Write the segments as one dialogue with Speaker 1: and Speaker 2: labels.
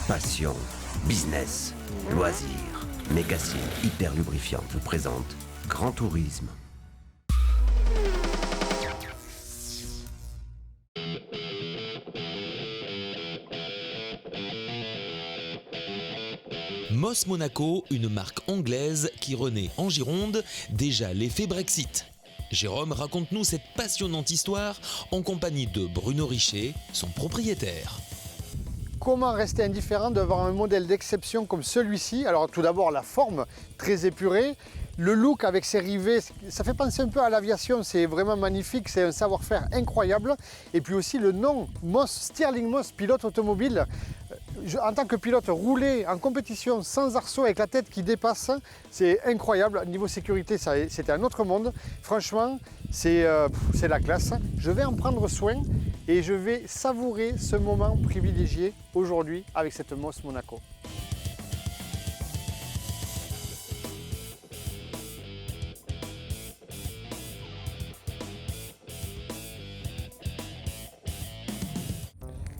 Speaker 1: Passion, business, loisirs, Mégacyl hyper lubrifiant vous présente Grand Tourisme.
Speaker 2: Moss Monaco, une marque anglaise qui renaît en Gironde, déjà l'effet Brexit. Jérôme, raconte-nous cette passionnante histoire en compagnie de Bruno Richer, son propriétaire.
Speaker 3: Comment rester indifférent devant un modèle d'exception comme celui-ci? Alors tout d'abord la forme très épurée, le look avec ses rivets, ça fait penser un peu à l'aviation, c'est vraiment magnifique, c'est un savoir-faire incroyable. Et puis aussi le nom, Moss, Stirling Moss, pilote automobile. En tant que pilote, rouler en compétition sans arceau avec la tête qui dépasse, c'est incroyable. Niveau sécurité, c'était un autre monde. Franchement, c'est la classe. Je vais en prendre soin et je vais savourer ce moment privilégié aujourd'hui avec cette Moss Monaco.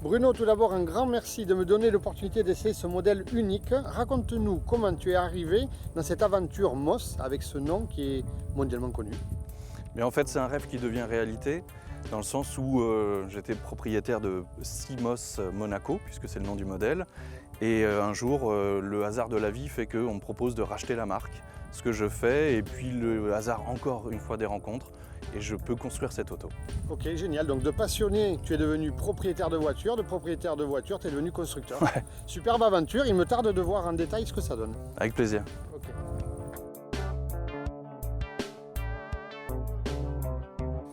Speaker 3: Bruno, tout d'abord un grand merci de me donner l'opportunité d'essayer ce modèle unique. Raconte-nous comment tu es arrivé dans cette aventure Moss avec ce nom qui est mondialement connu.
Speaker 4: Mais en fait, c'est un rêve qui devient réalité dans le sens où j'étais propriétaire de 6 Moss Monaco, puisque c'est le nom du modèle. Et un jour, le hasard de la vie fait qu'on me propose de racheter la marque, ce que je fais, et puis le hasard encore une fois des rencontres, et je peux construire cette auto.
Speaker 3: Ok, génial. Donc de passionné, tu es devenu propriétaire de voiture, tu es devenu constructeur.
Speaker 4: Ouais.
Speaker 3: Superbe aventure, il me tarde de voir en détail ce que ça donne.
Speaker 4: Avec plaisir.
Speaker 3: Okay.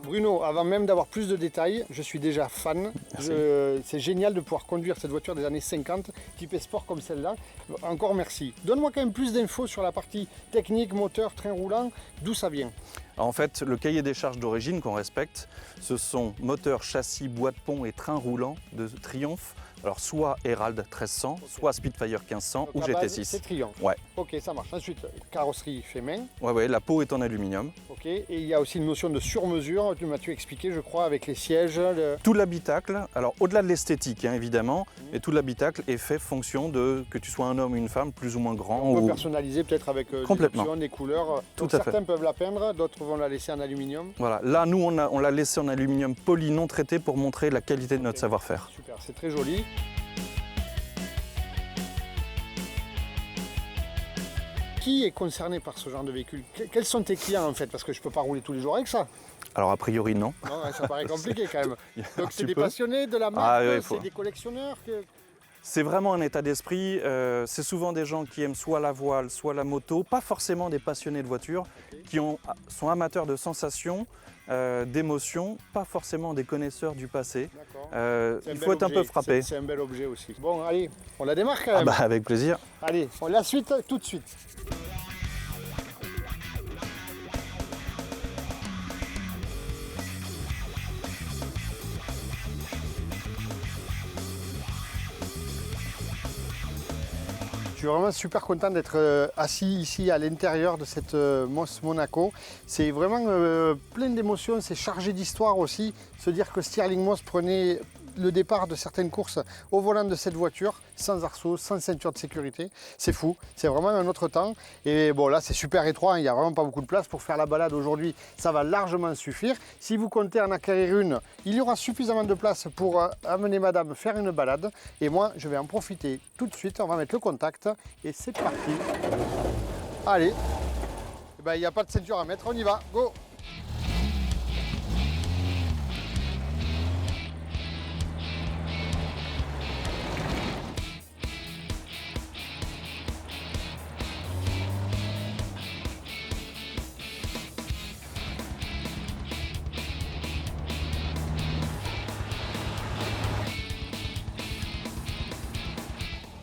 Speaker 3: Bruno, avant même d'avoir plus de détails, je suis déjà fan. C'est génial de pouvoir conduire cette voiture des années 50, type sport comme celle-là. Encore merci. Donne-moi quand même plus d'infos sur la partie technique, moteur, train roulant, d'où ça vient.
Speaker 4: En fait, le cahier des charges d'origine qu'on respecte, ce sont moteur, châssis, bois de pont et train roulant de Triumph. Alors soit Herald 1300, soit Spitfire 1500 ou GT6.
Speaker 3: C'est Triumph.
Speaker 4: Ouais.
Speaker 3: Ok, ça marche. Ensuite, carrosserie fait main.
Speaker 4: Ouais, la peau est en aluminium.
Speaker 3: Ok, et il y a aussi une notion de sur-mesure, tu m'as expliqué, je crois, avec les sièges.
Speaker 4: Tout l'habitacle, alors au-delà de l'esthétique évidemment, mais tout l'habitacle est fait fonction de que tu sois un homme ou une femme, plus ou moins grand.
Speaker 3: On peut personnaliser peut-être avec des options, des couleurs.
Speaker 4: Tout
Speaker 3: donc,
Speaker 4: à fait.
Speaker 3: Certains peuvent la peindre, d'autres vont la laisser en aluminium.
Speaker 4: Voilà, là nous on l'a laissé en aluminium poli non traité pour montrer la qualité de notre savoir-faire.
Speaker 3: Super, c'est très joli. Qui est concerné par ce genre de véhicule? Quels sont tes clients en fait? Parce que je ne peux pas rouler tous les jours avec ça.
Speaker 4: Alors a priori non.
Speaker 3: Non, ça paraît compliqué quand même. Donc c'est des passionnés de la marque, c'est des collectionneurs
Speaker 4: C'est vraiment un état d'esprit. C'est souvent des gens qui aiment soit la voile, soit la moto, pas forcément des passionnés de voiture, qui sont amateurs de sensations, d'émotions, pas forcément des connaisseurs du passé. Il faut être un peu frappé.
Speaker 3: C'est un bel objet aussi. Bon, allez, on la démarre quand même.
Speaker 4: Avec plaisir.
Speaker 3: Allez, on la suite tout de suite. Je suis vraiment super content d'être assis ici à l'intérieur de cette Moss Monaco. C'est vraiment plein d'émotions, c'est chargé d'histoire aussi. Se dire que Stirling Moss prenait le départ de certaines courses au volant de cette voiture, sans arceau, sans ceinture de sécurité. C'est fou, c'est vraiment un autre temps. Et bon là c'est super étroit, il n'y a vraiment pas beaucoup de place pour faire la balade aujourd'hui. Ça va largement suffire. Si vous comptez en acquérir une, il y aura suffisamment de place pour amener madame faire une balade. Et moi je vais en profiter tout de suite, on va mettre le contact et c'est parti. Allez, il n'y a pas de ceinture à mettre, on y va, go!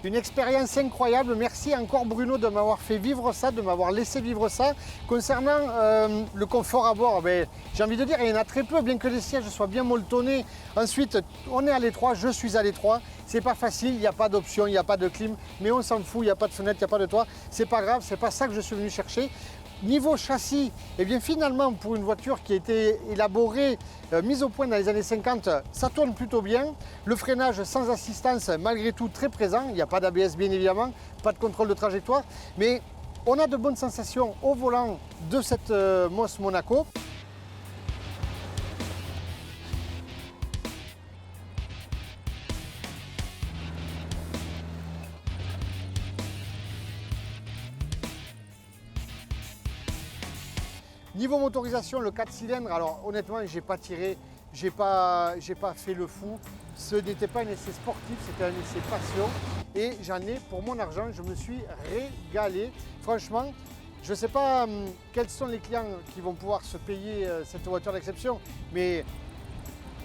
Speaker 3: Une expérience incroyable, merci encore Bruno de m'avoir fait vivre ça, de m'avoir laissé vivre ça. Concernant le confort à bord, j'ai envie de dire, il y en a très peu, bien que les sièges soient bien molletonnés. Ensuite, on est à l'étroit, je suis à l'étroit. C'est pas facile, il n'y a pas d'option, il n'y a pas de clim, mais on s'en fout, il n'y a pas de fenêtre, il n'y a pas de toit. C'est pas grave, c'est pas ça que je suis venu chercher. Niveau châssis, eh bien finalement pour une voiture qui a été élaborée, mise au point dans les années 50, ça tourne plutôt bien. Le freinage sans assistance malgré tout très présent, il n'y a pas d'ABS bien évidemment, pas de contrôle de trajectoire, mais on a de bonnes sensations au volant de cette Moss Monaco. Niveau motorisation, le 4 cylindres, alors honnêtement, j'ai pas tiré, j'ai pas fait le fou. Ce n'était pas un essai sportif, c'était un essai passion. Et j'en ai pour mon argent, je me suis régalé. Franchement, je ne sais pas quels sont les clients qui vont pouvoir se payer cette voiture d'exception, mais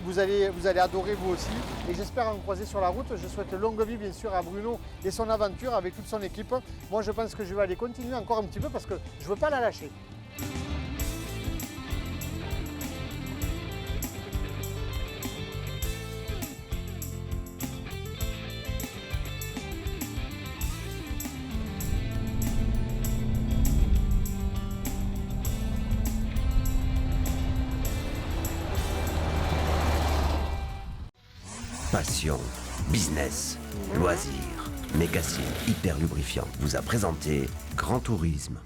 Speaker 3: vous allez adorer vous aussi. Et j'espère en croiser sur la route. Je souhaite longue vie bien sûr à Bruno et son aventure avec toute son équipe. Moi, je pense que je vais aller continuer encore un petit peu parce que je ne veux pas la lâcher.
Speaker 1: Passion, business, loisirs, Mécassine Hyper Lubrifiant vous a présenté Grand Tourisme.